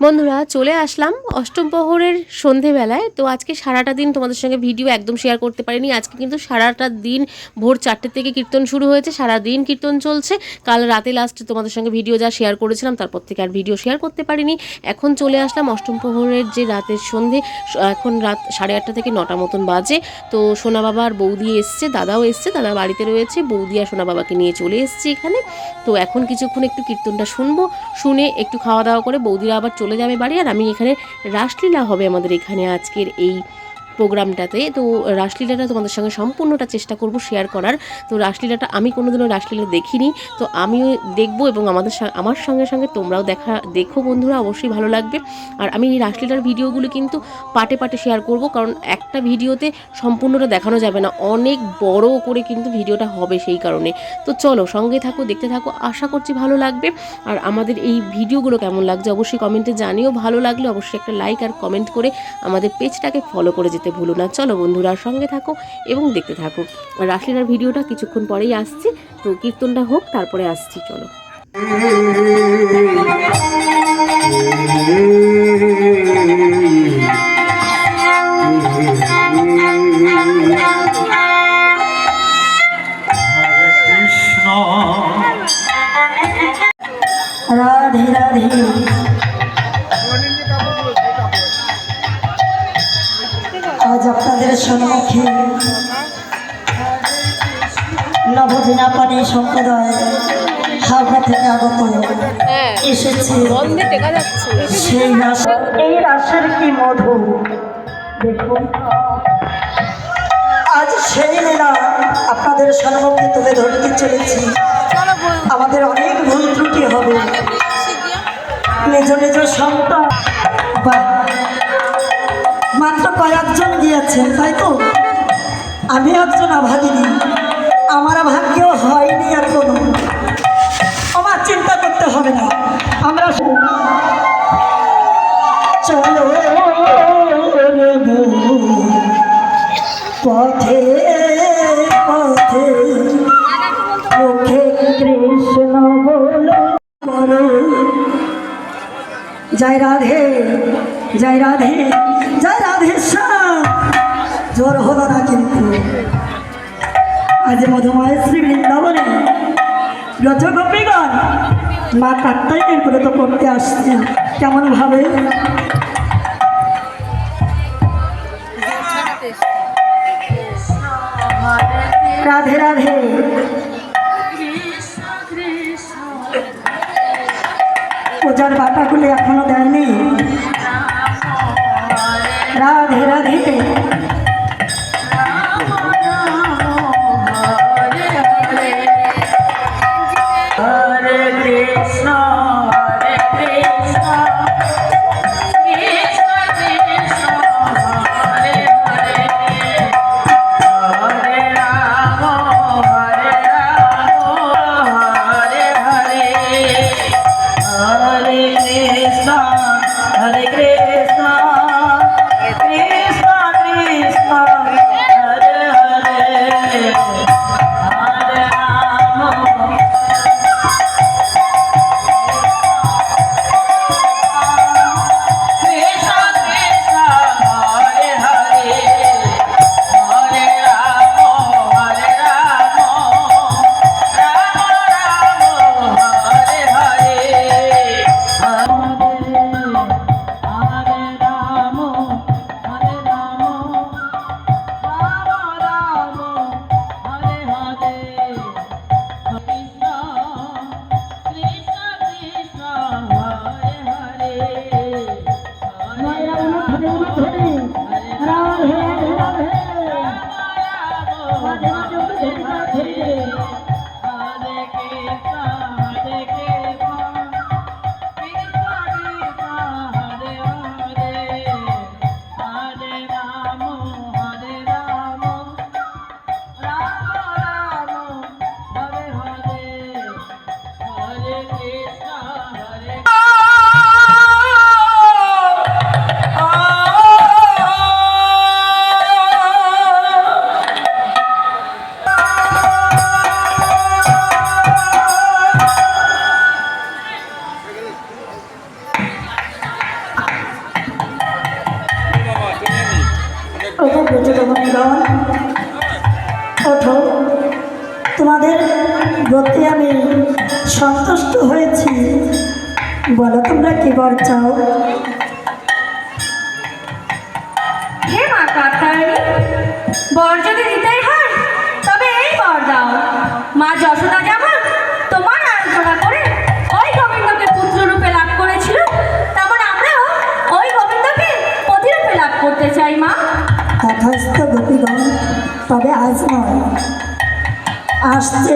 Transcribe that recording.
বন্ধুরা চলে আসলাম অষ্টম প্রহরের সন্ধেবেলায়। তো আজকে সারাটা দিন তোমাদের সঙ্গে ভিডিও একদম শেয়ার করতে পারিনি। আজকে কিন্তু সারাটা দিন ভোর 4টে থেকে কীর্তন শুরু হয়েছে, সারা দিন কীর্তন চলছে। কাল রাতে লাস্টে তোমাদের সঙ্গে ভিডিও যা শেয়ার করেছিলাম, তারপর থেকে আর ভিডিও শেয়ার করতে পারিনি। এখন চলে আসলাম অষ্টম প্রহরের যে রাতের সন্ধে। এখন রাত 8:30 থেকে 9টা মতন বাজে। তো সোনা বাবা আর বৌদি এসছে, দাদাও এসছে, দাদা বাড়িতে রয়েছে, বৌদি আর সোনা বাবাকে নিয়ে চলে এসছি এখানে। তো এখন কিছুক্ষণ একটু কীর্তনটা শুনবো, শুনে একটু খাওয়া দাওয়া করে বৌদিরা আবার চলে যাবে বাড়ি। আর আমি এখানে রাসলীলা হবে আমাদের এখানে আজকের এই প্রোগ্রামটাতে। তো রাসলীলাটা তোমাদের সঙ্গে সম্পূর্ণটা চেষ্টা করব শেয়ার করার। তো রাসলীলাটা আমি কোনোদিনও রাসলীলা দেখিনি, তো আমিও দেখবো এবং আমার সঙ্গে সঙ্গে তোমরাও দেখো বন্ধুরা, অবশ্যই ভালো লাগবে। আর আমি এই রাসলীলার ভিডিওগুলো কিন্তু পার্টে পার্টে শেয়ার করব, কারণ একটা ভিডিওতে সম্পূর্ণটা দেখানো যাবে না, অনেক বড় করে কিন্তু ভিডিওটা হবে সেই কারণে। তো চলো সঙ্গে থাকো, দেখতে থাকো, আশা করছি ভালো লাগবে। আর আমাদের এই ভিডিওগুলো কেমন লাগছে অবশ্যই কমেন্টে জানিও। ভালো লাগলে অবশ্যই একটা লাইক আর কমেন্ট করে আমাদের পেজটাকে ফলো করে যেতে ভুলো না। চলো বন্ধুরা সঙ্গে থাকো এবং দেখতে থাকো। রাসলীলার ভিডিওটা কিছুক্ষণ পরেই আসছি, তো কীর্তনটা হোক তারপরে আসছি। চলো। রাধে রাধে আজ আপনাদের সম্মুখে নবদিনাপানি সম্প্রদায় হাওড়া থেকে আগত এসেছে সেই রাস। এই রাসের কি মধু দেখুন, আজ সেই লীলা আপনাদের সম্মুখে তুলে ধরতে চলেছি। আমাদের অনেক ভুল ত্রুটি হবে, নিজ নিজ সন্তান মাত্র কয়েকজন গিয়েছেন, তাই তো? আমি একজন অভাগিনী, আমার ভাগ্যেও হয়নি আর কোনো। আমার চিন্তা করতে হবে না, আমরা চলো পথে পথে মুখে কৃষ্ণ বলো করো জয় রাধে জয় রাধে জয় রাধেশ্বর। জোর হলো না কিন্তু আজ মধুময় শ্রী বৃন্দাবনে ব্রজগোপীগণ মা কাত্যায়নের ব্রত করতে আসছে। কেমন ভাবে রাধে রাধে পূজার বাটাগুলি এখনো দেয়নি। রাধে রাধে ওঠো ব্রজরমণীগণ, ওঠো। তোমাদের ব্রতে আমি সন্তুষ্ট হয়েছি। বলো তোমরা কি বর চাও? হে মা কাত্যায়নী, বর যদি দিতেই হয় তবে এই বর দাও। মা যশোদা যেমন তোমার আরাধনা করে ওই গোবিন্দকে পুত্ররূপে লাভ করেছিল, তেমন আমরাও ওই গোবিন্দকে পতিরূপে লাভ করতে চাই মা। তথাস্থ গোপীগণ, তবে আজ নয়, আসছে